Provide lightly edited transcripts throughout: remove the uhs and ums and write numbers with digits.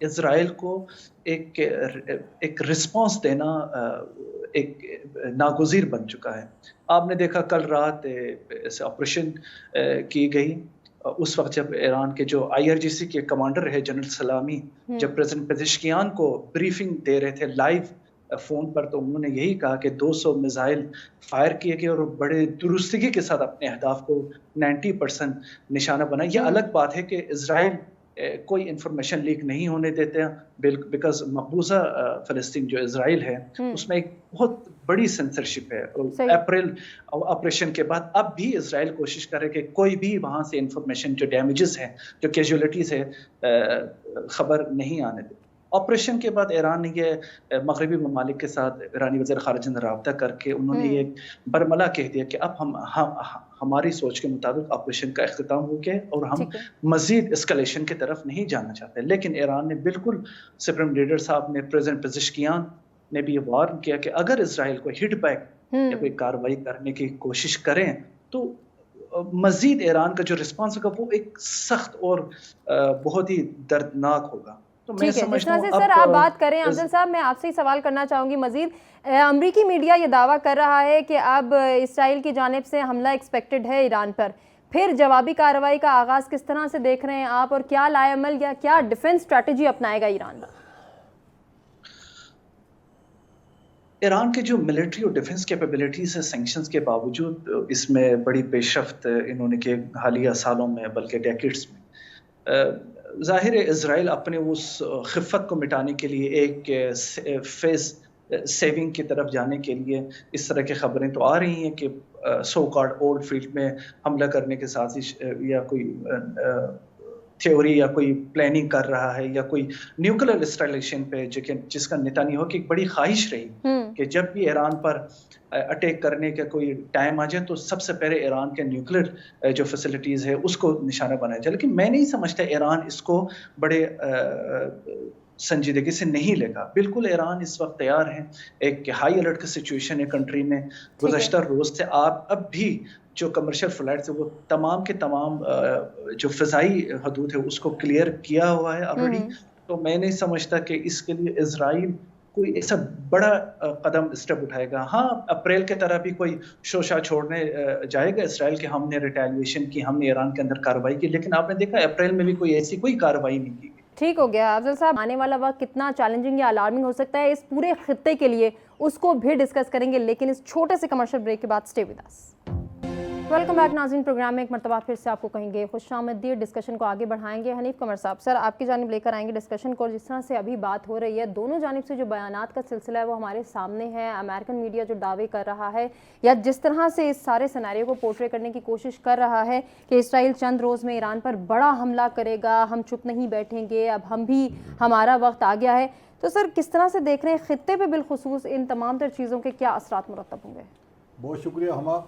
اسرائیل کو ایک رسپانس دینا ایک ناگزیر بن چکا ہے. آپ نے دیکھا کل رات آپریشن کی گئی اس وقت جب ایران کے جو IRGC کے کمانڈر ہے جنرل سلامی جب پریزیڈنٹ پزشکیان کو بریفنگ دے رہے تھے لائیو فون پر, تو انہوں نے یہی کہا کہ 200 میزائل فائر کیے گئے اور بڑے درستگی کے ساتھ اپنے اہداف کو 90% نشانہ بنایا. یہ الگ بات ہے کہ اسرائیل کوئی انفارمیشن لیک نہیں ہونے دیتے بیکاز مقبوضہ فلسطین جو اسرائیل ہے اس میں ایک بہت بڑی سینسرشپ ہے. اپریل آپریشن کے بعد اب بھی اسرائیل کوشش کرے کہ کوئی بھی وہاں سے انفارمیشن جو ڈیمیجز ہیں جو کیجولیٹیز ہے خبر نہیں آنے دے. آپریشن کے بعد ایران نے یہ مغربی ممالک کے ساتھ ایرانی وزیر خارجہ نے رابطہ کر کے انہوں نے یہ برملا کہہ دیا کہ اب ہماری سوچ کے مطابق آپریشن کا اختتام ہو گیا اور ہم مزید اسکلیشن کی طرف نہیں جانا چاہتے. لیکن ایران نے بالکل سپریم لیڈر صاحب نے پریزیڈنٹ پزشکیان نے بھی یہ وارن کیا کہ اگر اسرائیل کو ہٹ بیک یا کوئی کارروائی کرنے کی کوشش کریں تو مزید ایران کا جو رسپانس ہوگا وہ ایک سخت اور بہت ہی دردناک ہوگا. ٹھیک ہے, جس طرح سے سر آپ بات کریں افضل صاحب, میں آپ سے ہی سوال کرنا چاہوں گی مزید. امریکی میڈیا یہ دعویٰ کر رہا ہے کہ اب اسرائیل کی جانب سے حملہ ایکسپیکٹڈ ہے ایران پر, پھر جوابی کارروائی کا آغاز کس طرح سے دیکھ رہے ہیں آپ, اور کیا لائے عمل یا کیا ڈیفنس اسٹریٹجی اپنائے گا ایران؟ ایران کے جو ملٹری اور ڈیفنس کیپیبلٹیز ہیں سینکشنز کے باوجود اس میں بڑی پیش رفت انہوں نے کی حالیہ سالوں میں بلکہ ڈیکیڈز میں. ظاہر ہے اسرائیل اپنے اس خفت کو مٹانے کے لیے ایک فیس سیونگ کی طرف جانے کے لیے اس طرح کی خبریں تو آ رہی ہیں کہ سو کارڈ اولڈ فیلڈ میں حملہ کرنے کے سازش یا کوئی تھیوری یا کوئی پلاننگ کر رہا ہے یا کوئی نیوکلیر انسٹالیشن پہ جس کا نیتانیاہو کی ایک بڑی خواہش رہی کہ جب بھی ایران پر اٹیک کرنے کا کوئی ٹائم آ جائے تو سب سے پہلے ایران کے نیوکلیر جو فیسلٹیز ہے اس کو نشانہ بنایا جائے. لیکن میں نہیں سمجھتا ایران اس کو بڑے سنجیدگی سے نہیں لے گا. بالکل ایران اس وقت تیار ہے, ایک ہائی الرٹ کی سچویشن ہے کنٹری میں. گزشتہ روز سے آپ اب بھی جو کمرشل فلائٹس ہے وہ تمام کے تمام جو فضائی حدود ہے اس کو کلیئر کیا ہوا ہے آلریڈی. تو میں نہیں سمجھتا کہ اس کے لیے اسرائیل کوئی ایسا بڑا قدم اسٹیپ اٹھائے گا. ہاں اپریل کے طرح بھی کوئی شوشہ چھوڑنے جائے گا اسرائیل کہ ہم نے ریٹیلیشن کی, ہم نے ایران کے اندر کارروائی کی, لیکن آپ نے دیکھا اپریل میں بھی کوئی ایسی کوئی کارروائی نہیں کی. ٹھیک ہو گیا افضل صاحب, آنے والا وقت کتنا چیلنجنگ یا الارمنگ ہو سکتا ہے اس پورے خطے کے لیے, اس کو بھی ڈسکس کریں گے, لیکن اس چھوٹے سے کمرشل بریک کے بعد stay with us. Welcome back ناظرین, پروگرام میں ایک مرتبہ پھر سے آپ کو کہیں گے خوش آمدید. ڈسکشن کو آگے بڑھائیں گے حنیف قمر صاحب. سر آپ کی جانب لے کر آئیں گے ڈسکشن کو, اور جس طرح سے ابھی بات ہو رہی ہے دونوں جانب سے جو بیانات کا سلسلہ ہے وہ ہمارے سامنے ہے. امریکن میڈیا جو دعوے کر رہا ہے یا جس طرح سے اس سارے سیناریو کو پورٹرے کرنے کی کوشش کر رہا ہے کہ اسرائیل چند روز میں ایران پر بڑا حملہ کرے گا, ہم چپ نہیں بیٹھیں گے, اب ہم بھی ہمارا وقت آ گیا ہے. تو سر کس طرح سے دیکھ رہے ہیں خطے پہ بالخصوص ان تمام تر چیزوں کے کیا اثرات مرتب ہوں گے؟ بہت شکریہ ہما.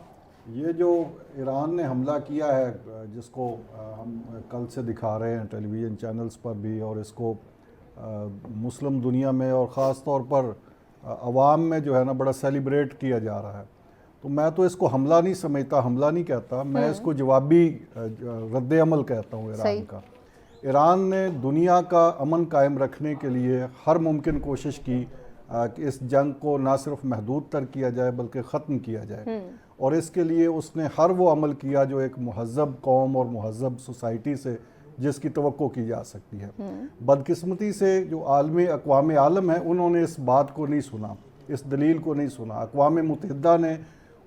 یہ جو ایران نے حملہ کیا ہے جس کو ہم کل سے دکھا رہے ہیں ٹیلی ویژن چینلز پر بھی, اور اس کو مسلم دنیا میں اور خاص طور پر عوام میں جو ہے نا بڑا سیلیبریٹ کیا جا رہا ہے, تو میں تو اس کو حملہ نہیں سمجھتا, حملہ نہیں کہتا, میں اس کو جوابی رد عمل کہتا ہوں ایران کا. ایران نے دنیا کا امن قائم رکھنے کے لیے ہر ممکن کوشش کی کہ اس جنگ کو نہ صرف محدود تر کیا جائے بلکہ ختم کیا جائے, اور اس کے لیے اس نے ہر وہ عمل کیا جو ایک مہذب قوم اور مہذب سوسائٹی سے جس کی توقع کی جا سکتی ہے. بدقسمتی سے جو اقوام عالم ہیں انہوں نے اس بات کو نہیں سنا, اس دلیل کو نہیں سنا. اقوام متحدہ نے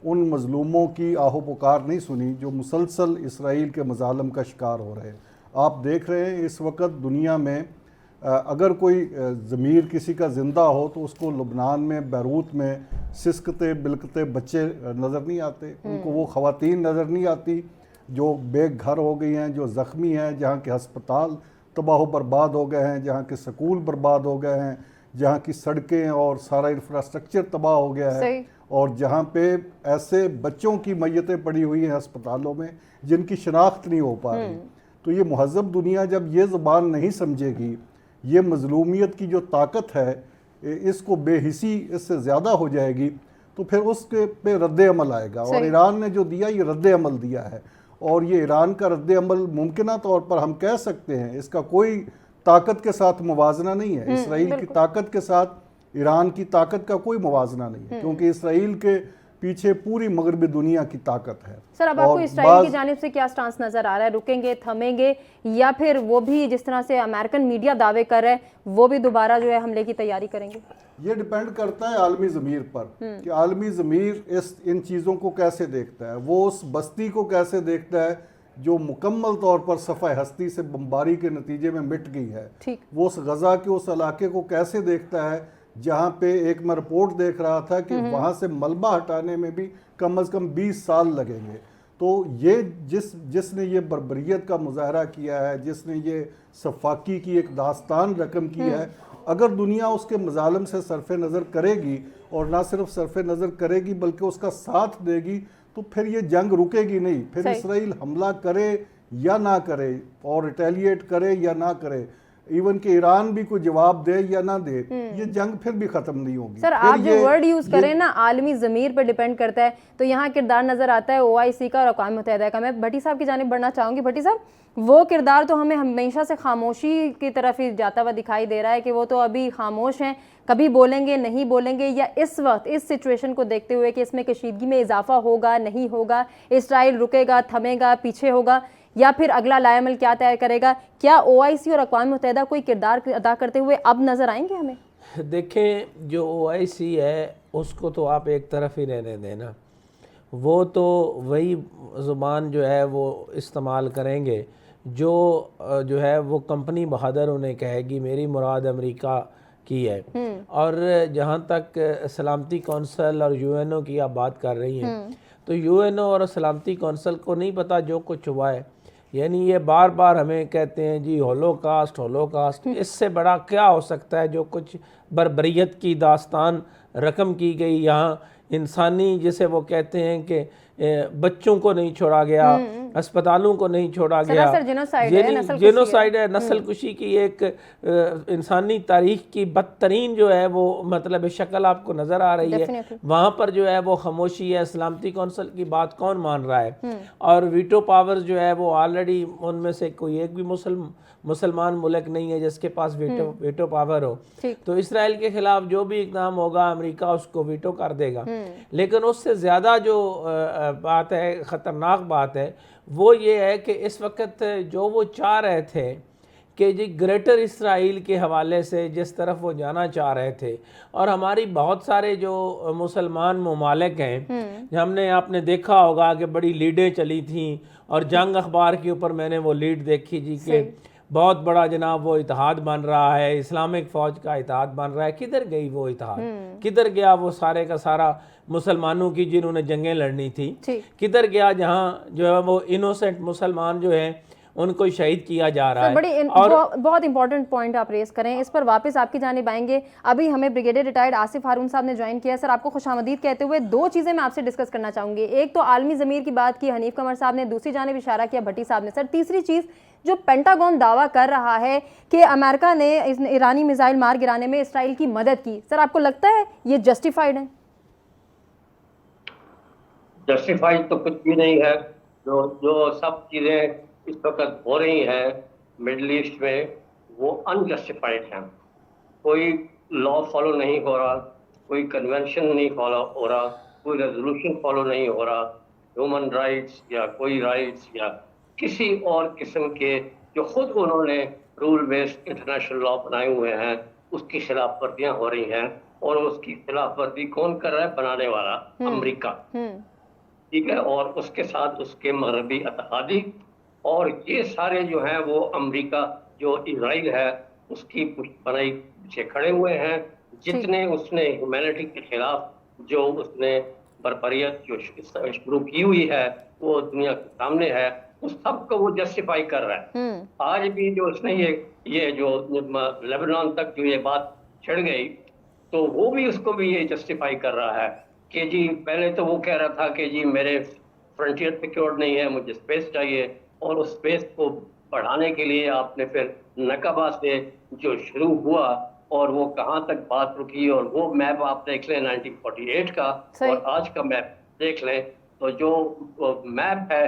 ان مظلوموں کی آہ و پکار نہیں سنی جو مسلسل اسرائیل کے مظالم کا شکار ہو رہے ہیں. آپ دیکھ رہے ہیں اس وقت دنیا میں اگر کوئی ضمیر کسی کا زندہ ہو تو اس کو لبنان میں, بیروت میں سسکتے بلکتے بچے نظر نہیں آتے, ان کو وہ خواتین نظر نہیں آتی جو بے گھر ہو گئی ہیں, جو زخمی ہیں, جہاں کے ہسپتال تباہ و برباد ہو گئے ہیں, جہاں کے سکول برباد ہو گئے ہیں, جہاں کی سڑکیں اور سارا انفراسٹرکچر تباہ ہو گیا ہے, اور جہاں پہ ایسے بچوں کی میتیں پڑی ہوئی ہیں ہسپتالوں میں جن کی شناخت نہیں ہو پا رہی. تو یہ مہذب دنیا جب یہ زبان نہیں سمجھے گی, یہ مظلومیت کی جو طاقت ہے اس کو بے حسی اس سے زیادہ ہو جائے گی, تو پھر اس کے پہ رد عمل آئے گا. اور ایران نے جو دیا یہ رد عمل دیا ہے, اور یہ ایران کا رد عمل ممکنہ طور پر ہم کہہ سکتے ہیں اس کا کوئی طاقت کے ساتھ موازنہ نہیں ہے. اسرائیل کی طاقت کے ساتھ ایران کی طاقت کا کوئی موازنہ نہیں ہے, کیونکہ اسرائیل کے پیچھے پوری مغربی دنیا کی طاقت ہے. سر اب آپ کو اسرائیل کی جانب سے کیا سٹانس نظر آ رہا ہے؟ رکیں گے, تھمیں گے, یا پھر وہ بھی جس طرح سے امریکن میڈیا دعوے کر رہا ہے وہ بھی دوبارہ جو ہے حملے کی تیاری کریں گے؟ یہ ڈیپینڈ کرتا ہے عالمی ضمیر پر کہ عالمی ضمیر ان چیزوں کو کیسے دیکھتا ہے. وہ اس بستی کو کیسے دیکھتا ہے جو مکمل طور پر صفحہ ہستی سے بمباری کے نتیجے میں مٹ گئی ہے. وہ اس غزہ کے اس علاقے کو کیسے دیکھتا ہے جہاں پہ ایک میں رپورٹ دیکھ رہا تھا کہ وہاں سے ملبہ ہٹانے میں بھی کم از کم 20 سال لگیں گے. تو یہ جس نے یہ بربریت کا مظاہرہ کیا ہے, جس نے یہ صفاقی کی ایک داستان رقم کی ہے, اگر دنیا اس کے مظالم سے صرف نظر کرے گی, اور نہ صرف صرف نظر کرے گی بلکہ اس کا ساتھ دے گی, تو پھر یہ جنگ رکے گی نہیں. پھر اسرائیل حملہ کرے یا نہ کرے, اور ریٹیلیٹ کرے یا نہ کرے, ایون کہ ایران بھی کوئی جواب دے یا نہ دے, یہ جنگ پھر بھی ختم نہیں ہوگی. سر آپ جو ورڈ یوز کریں نا عالمی ضمیر پر ڈیپینڈ کرتا ہے, تو یہاں کردار نظر آتا ہے OIC کا اور اقوام متحدہ کا. میں بھٹی صاحب کی جانب بڑھنا چاہوں گی. بھٹی صاحب, وہ کردار تو ہمیں ہمیشہ سے خاموشی کی طرف ہی جاتا ہوا دکھائی دے رہا ہے کہ وہ تو ابھی خاموش ہیں, کبھی بولیں گے نہیں بولیں گے, یا اس وقت اس سچویشن کو دیکھتے ہوئے کہ اس میں کشیدگی میں اضافہ ہوگا نہیں ہوگا, اسرائیل رکے گا, تھمے گا, پیچھے ہوگا, یا پھر اگلا لائے عمل کیا طے کرے گا, کیا OIC اور اقوام متحدہ کوئی کردار ادا کرتے ہوئے اب نظر آئیں گے ہمیں؟ دیکھیں, جو OIC ہے اس کو تو آپ ایک طرف ہی رہنے دینا, وہ تو وہی زبان جو ہے وہ استعمال کریں گے جو ہے وہ کمپنی بہادر انہیں کہے گی. میری مراد امریکہ کی ہے. اور جہاں تک سلامتی کونسل اور UNO کی آپ بات کر رہی ہیں, تو UNO اور سلامتی کونسل کو نہیں پتا جو کچھ ہوا ہے. یعنی یہ بار بار ہمیں کہتے ہیں جی ہولوکاسٹ, اس سے بڑا کیا ہو سکتا ہے؟ جو کچھ بربریت کی داستان رقم کی گئی یہاں, انسانی جسے وہ کہتے ہیں کہ بچوں کو نہیں چھوڑا گیا, اسپتالوں کو نہیں چھوڑا گیا, جینوسائیڈ ہے, نسل کشی کی ایک انسانی تاریخ کی بدترین جو ہے وہ مطلب شکل آپ کو نظر آ رہی ہے. وہاں پر جو ہے وہ خاموشی ہے. سلامتی کونسل کی بات کون مان رہا ہے؟ اور ویٹو پاور جو ہے وہ آلریڈی ان میں سے کوئی ایک بھی مسلمان ملک نہیں ہے جس کے پاس ویٹو پاور ہو. تو اسرائیل کے خلاف جو بھی اقدام ہوگا امریکہ اس کو ویٹو کر دے گا. لیکن اس سے زیادہ جو بات ہے, خطرناک بات ہے, وہ یہ ہے کہ اس وقت جو وہ چاہ رہے تھے کہ جی گریٹر اسرائیل کے حوالے سے جس طرف وہ جانا چاہ رہے تھے, اور ہماری بہت سارے جو مسلمان ممالک ہیں, آپ نے دیکھا ہوگا کہ بڑی لیڈیں چلی تھیں, اور جنگ اخبار کے اوپر میں نے وہ لیڈ دیکھی جی کہ بہت بڑا جناب وہ اتحاد بن رہا ہے, اسلامک فوج کا اتحاد بن رہا ہے. کدھر گئی وہ اتحاد؟ کدھر گیا وہ سارے کا سارا مسلمانوں کی جنہوں نے جنگیں لڑنی تھی؟ کدھر گیا جہاں جو ہے وہ انوسنٹ مسلمان جو ہیں ان کو شہید کیا جا رہا ہے؟ بہت امپورٹنٹ پوائنٹ آپ ریز کریں, اس پر واپس آپ کی جانب آئیں گے. ابھی ہمیں بریگیڈیئر ریٹائرڈ آصف ہارون صاحب نے جوائن کیا ہے. سر آپ کو خوش آمدید کہتے ہوئے دو چیزیں میں آپ سے ڈسکس کرنا چاہوں گی. ایک تو عالمی ضمیر کی بات کی حنیف قمر صاحب نے, دوسری جانب اشارہ کیا بھٹی صاحب نے. سر تیسری چیز جو پینٹاگون دعویٰ کر رہا ہے کہ امریکہ نے ایرانی میزائل مار گرانے میں اسرائیل کی مدد کی, سر آپ کو لگتا ہے یہ جسٹیفائڈ ہے؟ جسٹیفائڈ تو کچھ بھی نہیں ہے. جو سب چیزیں اس وقت ہو رہی ہیں مڈل ایسٹ میں وہ انجسٹیفائڈ ہیں. کوئی لا فالو نہیں ہو رہا, کوئی کنونشن نہیں فالو ہو رہا, کوئی ریزولوشن فالو نہیں ہو رہا. ہیومن رائٹس یا کوئی رائٹس یا کسی اور قسم کے جو خود انہوں نے رول بیسڈ انٹرنیشنل لا بنائے ہوئے ہیں اس کی خلاف ورزیاں ہو رہی ہیں. اور اس کی خلاف ورزی کون کر رہا ہے؟ بنانے والا امریکہ, ٹھیک ہے, اور اس کے ساتھ اس کے مغربی اتحادی. اور یہ سارے جو ہیں وہ امریکہ جو اسرائیل ہے اس کی پشت پناہی پیچھے کھڑے ہوئے ہیں. جتنے اس نے ہیومینٹی کے خلاف جو اس نے بربریت جو شروع کی ہوئی ہے وہ دنیا کے سامنے ہے, اس سب کو وہ جسٹیفائی کر رہا ہے. آج بھی جو اس نے یہ جو لیبنان تک جو یہ بات چڑھ گئی تو وہ بھی اس کو بھی یہ جسٹیفائی کر رہا ہے کہ جی پہلے تو وہ کہہ رہا تھا کہ جی میرے فرنٹیئر سیکیورڈ نہیں ہے, مجھے اسپیس چاہیے, اور اس اسپیس کو بڑھانے کے لیے آپ نے پھر نقبہ سے جو شروع ہوا اور وہ کہاں تک بات رکی, اور وہ میپ آپ دیکھ لیں 1948 کا اور آج کا میپ دیکھ لیں تو جو میپ ہے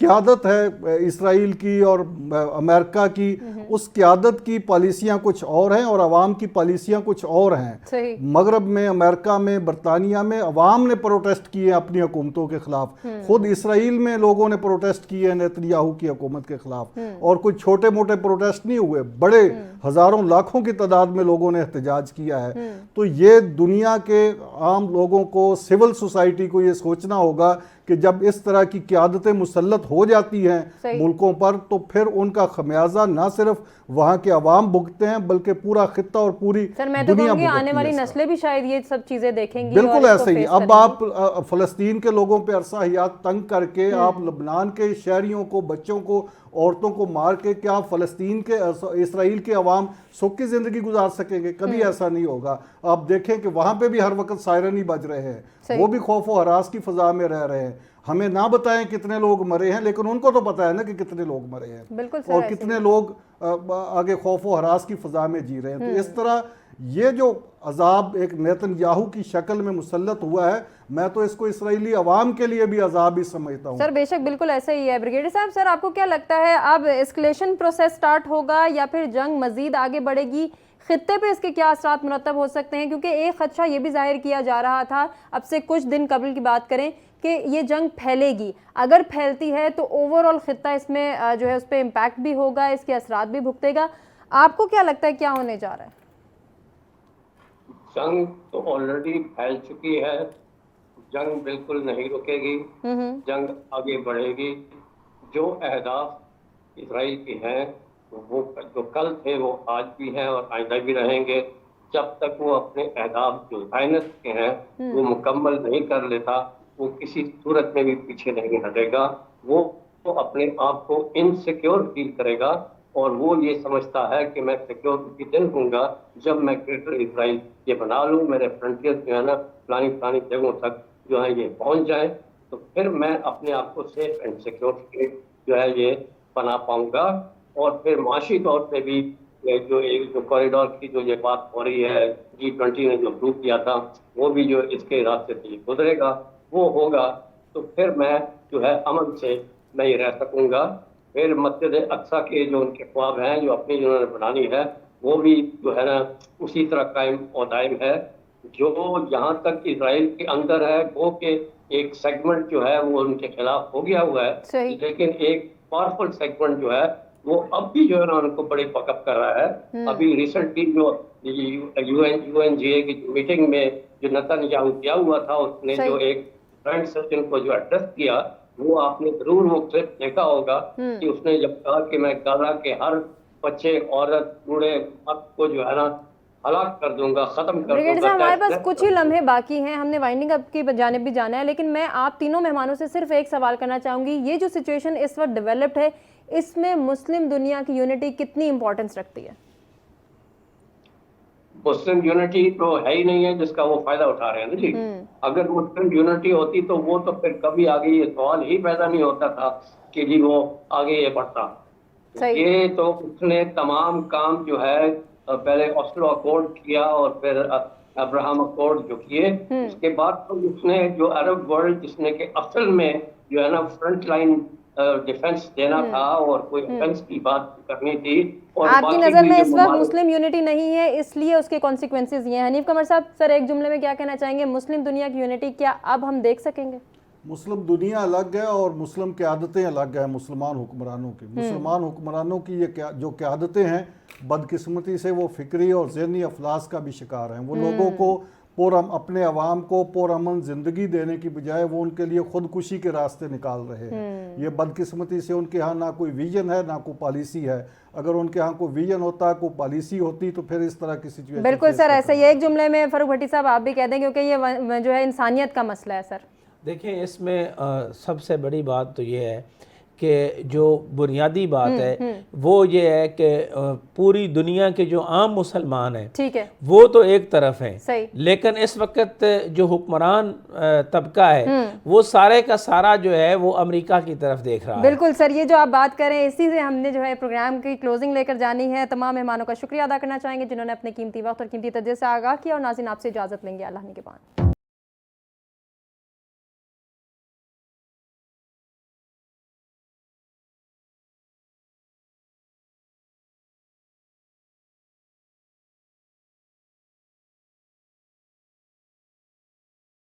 قیادت ہے اسرائیل کی اور امریکہ کی، اس قیادت کی پالیسیاں کچھ اور ہیں اور عوام کی پالیسیاں کچھ اور ہیں۔ صحیح۔ مغرب میں، امریکہ میں، برطانیہ میں عوام نے پروٹیسٹ کیے ہیں اپنی حکومتوں کے خلاف، خود اسرائیل میں لوگوں نے پروٹیسٹ کیے ہیں نیتنیاہو کی حکومت کے خلاف، اور کچھ چھوٹے موٹے پروٹیسٹ نہیں ہوئے، بڑے ہزاروں لاکھوں کی تعداد میں لوگوں نے احتجاج کیا ہے۔ تو یہ دنیا کے عام لوگوں کو، سول سوسائٹی کو یہ سوچنا ہوگا کہ جب اس طرح کی قیادتیں مسلط ہو جاتی ہیں ملکوں پر، تو پھر ان کا خمیازہ نہ صرف وہاں کے عوام بھگتے ہیں بلکہ پورا خطہ اور پوری سر میں تو دنیا کہوں گی بھگتتی آنے والی ہے۔ نسلیں بھی شاید یہ سب چیزیں دیکھیں گی، بالکل اور اس کو ایسے ہی۔ فیس اب کریں آپ فلسطین کے لوگوں پہ عرصہ حیات تنگ کر کے آپ لبنان کے شہریوں کو، بچوں کو، عورتوں کو مار کے کیا فلسطین کے، اسرائیل کے عوام سکھ کی زندگی گزار سکیں گے؟ کبھی ایسا نہیں ہوگا۔ آپ دیکھیں کہ وہاں پہ بھی ہر وقت سائرن ہی بج رہے ہیں، وہ بھی خوف و ہراس کی فضا میں رہ رہے ہیں۔ ہمیں نہ بتائیں کتنے لوگ مرے ہیں، لیکن ان کو تو پتہ ہے نا کہ کتنے لوگ مرے ہیں، بالکل سر، اور کتنے لوگ آگے خوف و ہراس کی فضا میں جی رہے ہیں۔ تو اس طرح یہ جو عذاب ایک نیتن یاہو کی شکل میں مسلط ہوا ہے، میں تو اس کو اسرائیلی عوام کے لیے بھی عذاب ہی سمجھتا ہوں۔ سر بے شک بالکل ایسا ہی ہے۔ بریگیڈیئر صاحب، سر آپ کو کیا لگتا ہے اب اسکلیشن پروسیس سٹارٹ ہوگا یا پھر جنگ مزید آگے بڑھے گی؟ خطے پہ اس کے کیا اثرات مرتب ہو سکتے ہیں؟ کیونکہ ایک خدشہ یہ بھی ظاہر کیا جا رہا تھا اب سے کچھ دن قبل کی بات کریں کہ یہ جنگ پھیلے گی، اگر پھیلتی ہے تو اوورآل خطہ اس میں جو ہے اس پہ امپیکٹ بھی ہوگا، اس کے اثرات بھی بھگتے گا۔ آپ کو کیا لگتا ہے کیا ہونے جا رہا ہے؟ جنگ تو آلریڈی پھیل چکی ہے، جنگ بالکل نہیں رکے گی، جنگ آگے بڑھے گی۔ جو اہداف اسرائیل کے ہیں وہ جو کل تھے وہ آج بھی ہیں اور آئندہ بھی رہیں گے۔ جب تک وہ اپنے اہداف جو زائنسٹ کے ہیں وہ مکمل نہیں کر لیتا، وہ کسی صورت میں بھی پیچھے نہیں ہٹے گا۔ وہ اپنے آپ کو انسیکیور فیل کرے گا، اور وہ یہ سمجھتا ہے کہ میں سیکیور اسی دن ہوں گا جب میں گریٹر اسرائیل یہ بنا لوں، میرے فرنٹیئر جو ہے نا فلانی جگہوں تک جو ہے یہ پہنچ جائیں، تو پھر میں اپنے آپ کو سیف اینڈ سیکیور جو ہے یہ بنا پاؤں گا۔ اور پھر معاشی طور پہ بھی جو کوریڈور کی جو یہ بات ہو رہی ہے، G20 نے جو اپروو کیا تھا وہ بھی جو اس کے راستے سے یہ گزرے گا، وہ ہوگا، تو پھر میں جو ہے امن سے میں یہ رہ سکوں گا۔ پھر مسجد اقصیٰ کے جو ان کے خواب ہیں، جو اپنی جنہوں نے بنانی ہے، وہ بھی جو ہے نا اسی طرح قائم اور دائم ہے۔ جو یہاں تک اسرائیل کے اندر ہے وہ کہ ایک سیگمنٹ جو ہے وہ ان کے خلاف ہو گیا ہوا ہے، لیکن ایک پاورفل سیگمنٹ جو ہے وہ اب بھی جو ہے نا ان کو بڑی پک اپ کر رہا ہے۔ ابھی ریسنٹلی جو UNGA کی میٹنگ میں جو نیتن یاہو کیا ہوا تھا، اس نے جو ایک فرینڈ سیشن کو جو ایڈریس کیا، وہ آپ نے ضرور وہ کلپ دیکھا ہوگا کہ اس نے جب کہا کہ میں غزہ کے ہر بچے، عورت، بوڑھے مرد کو جو ہے نا ہلاک کر دوں گا، ختم کر دوں گا۔ ہمارے پاس کچھ ہی لمحے باقی ہیں، ہم نے وائنڈنگ اپ کی جانب بھی جانا ہے، لیکن میں آپ تینوں مہمانوں سے صرف ایک سوال کرنا چاہوں گی، یہ جو سچویشن اس وقت ڈیولپڈ ہے، اس میں مسلم دنیا کی یونٹی کتنی امپورٹنس رکھتی ہے؟ مسلم یونٹی تو ہے ہی نہیں ہے جس کا وہ فائدہ اٹھا رہے ہیں نا جی۔ اگر مسلم یونٹی ہوتی تو وہ تو پھر کبھی آگے یہ سوال ہی پیدا نہیں ہوتا تھا کہ جی وہ آگے یہ بڑھتا۔ یہ تو اس نے تمام کام جو ہے پہلے اوسلو اکارڈ کیا اور پھر ابراہم اکارڈ جو کیے، اس کے بعد تو اس نے جو عرب ورلڈ جس نے کہ اصل میں جو ہے نا فرنٹ لائن ڈیفنس دینا تھا اور کوئی ڈیفنس کی بات کرنی تھی، اور آپ کی نظر میں اس وقت مسلم یونٹی نہیں ہے، اس لیے اس کے کانسیکوینسز یہ ہیں۔ حنیف قمر صاحب، سر ایک جملے میں کیا کہنا چاہیں گے؟ مسلم دنیا کی یونٹی کیا اب ہم دیکھ سکیں گے؟ مسلم دنیا الگ ہے اور مسلم قیادتیں الگ ہیں مسلمان حکمرانوں کی۔ مسلمان حکمرانوں کی یہ جو قیادتیں ہیں، بدقسمتی سے وہ فکری اور ذہنی افلاس کا بھی شکار ہیں۔ وہ لوگوں کو اپنے عوام کو پرامن زندگی دینے کی بجائے وہ ان کے لیے خودکشی کے راستے نکال رہے ہیں۔ یہ بدقسمتی سے ان کے ہاں نہ کوئی ویژن ہے نہ کوئی پالیسی ہے۔ اگر ان کے ہاں کوئی ویژن ہوتا، کوئی پالیسی ہوتی، تو پھر اس طرح کی سچویشن۔ بالکل سر، ایسا ہی ایک جملے میں فاروق بھٹی صاحب آپ بھی کہہ دیں، کیونکہ یہ جو ہے انسانیت کا مسئلہ ہے۔ سر دیکھیں، اس میں سب سے بڑی بات تو یہ ہے کہ جو بنیادی بات ہے وہ یہ ہے کہ پوری دنیا کے جو عام مسلمان ہیں ٹھیک ہے وہ تو ایک طرف ہیں، صحیح، لیکن اس وقت جو حکمران طبقہ ہے وہ سارے کا سارا جو ہے وہ امریکہ کی طرف دیکھ رہا ہے۔ بالکل سر، یہ جو آپ بات کر رہے ہیں اسی سے ہم نے جو ہے پروگرام کی کلوزنگ لے کر جانی ہے۔ تمام مہمانوں کا شکریہ ادا کرنا چاہیں گے جنہوں نے اپنے قیمتی وقت اور قیمتی تجزیے سے آگاہ کیا، اور ناظرین آپ سے اجازت لیں گے، اللہ نے کے بعد۔